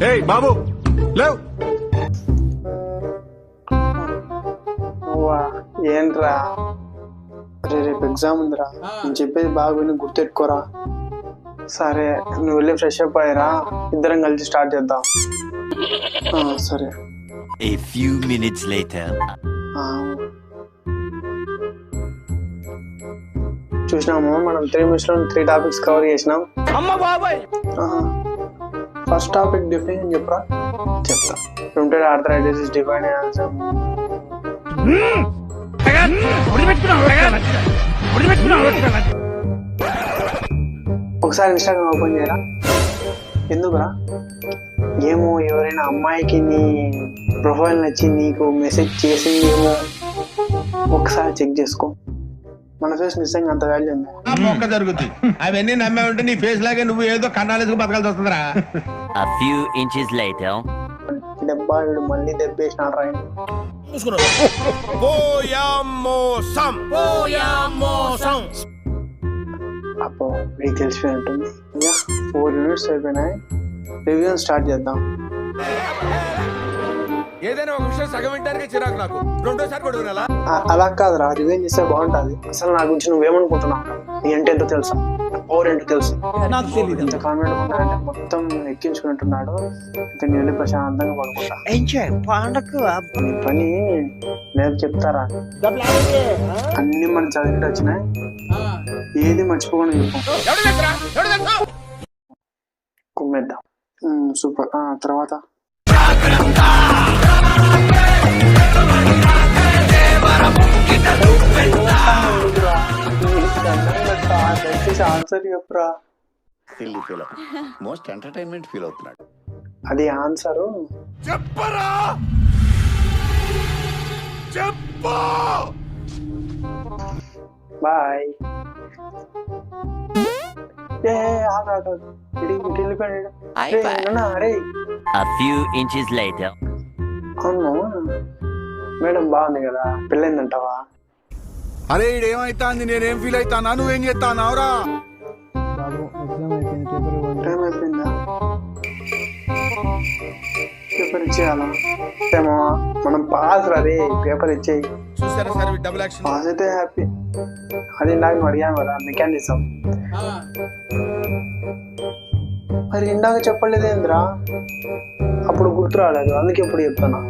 ఏయ్ బాబు లేవ్. ఏంట్రా అరే రేపు ఎగ్జామ్ ఉందిరా, నేను చెప్పేది బాగా విని గుర్తెట్టుకోరా. సరే నువ్వు వెళ్ళి ఫ్రెష్ అప్ అయ్యారా, ఇద్దరం కలిసి స్టార్ట్ చేద్దాం. సరే. A few minutes later. చూసినాము మనం 3 minutes లో 3 టాపిక్స్ కవర్ చేసినాం. ఫస్ట్ టాపిక్ డెఫినేషన్ చెప్పరా. చెప్తా. rheumatoid arthritis is defined as ఒకసారి ఇన్స్టాగ్రామ్ ఓపెన్ చేయరా. ఎందుకురా? ఏమో ఎవరైనా అమ్మాయికి నీ ప్రొఫైల్ నచ్చి నీకు మెసేజ్ చేసింది ఏమో, ఒకసారి చెక్ చేసుకో. మన ఫేస్ నిజంగా అంత వాల్యూ ఉంది. జరుగుతుంది అవన్నీ నమ్మే ఉంటే నీ ఫేస్ లాగే నువ్వు ఏదో కన్నాలేసుకు బతకాల్సి వస్తుందిరా. A few inches later. దెబ్బా వీడు మళ్ళీ దెబ్బేసినాడు రా. అప్పో వీడికి తెలిసిపోయి ఉంటుంది. 4 minutes అయిపోయినాయి, రివ్యూ స్టార్ట్ చేద్దాం. ఏదైనా ఒక విషయం సగం వింటానికి చిరాకు నాకు, రెండోసారి కొడుకునేలా. అలా కాదురా, రివ్యూ చేస్తే బాగుంటుంది. అసలు నా గురించి నువ్వేమనుకుంటున్నావు? నీ అంటే ఎంతో తెలుసా, పవర్ ఏంటో తెలుసు. ఇంత కాన్ఫిడెంట్ ఉన్నాడంటే మొత్తం ఎక్కించుకుంటున్నాడు. ఇంకా నేను వెళ్ళి ప్రశాంతంగా పడుకుంటా. నీ పని లేదు చెప్తారా. అన్ని మనం చదివింటి వచ్చినాయి, ఏది మర్చిపోకుండా చెప్పు. కుమ్మేద్దాం. సూపర్. తర్వాత ఆన్సర్ చెప్పురా. మోస్ట్ ఎంటర్టైన్మెంట్ ఫీల్ అవుతున్నాడు. అది ఆన్సరు. చెప్పరా చెప్పు. Bye. A few inches later. అవును మేడం, బాగుంది కదా, పెళ్ళైందంటావా? అరే ఇడేమైతాంది, నేనేం ఫీల్ అవుతానా, నువ్వేం చేస్తానావురా? టైం అయిపోయిందా? పేపర్ ఇచ్చేయాలా? ఏమో మనం పాస్ రే, పేపర్ ఇచ్చేయి. చూసారా సార్ డబుల్ యాక్షన్. పాస్ అయితే హ్యాపీ. అది ఇందాక నువ్వు అడిగాను కదా, మెకానిజం. మరి ఇందాక చెప్పలేదేంద్రా? అప్పుడు గుర్తు రాలేదు, అందుకే ఇప్పుడు చెప్తానా.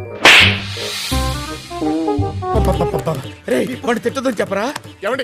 వాడు తిట్టదని చెప్పరా.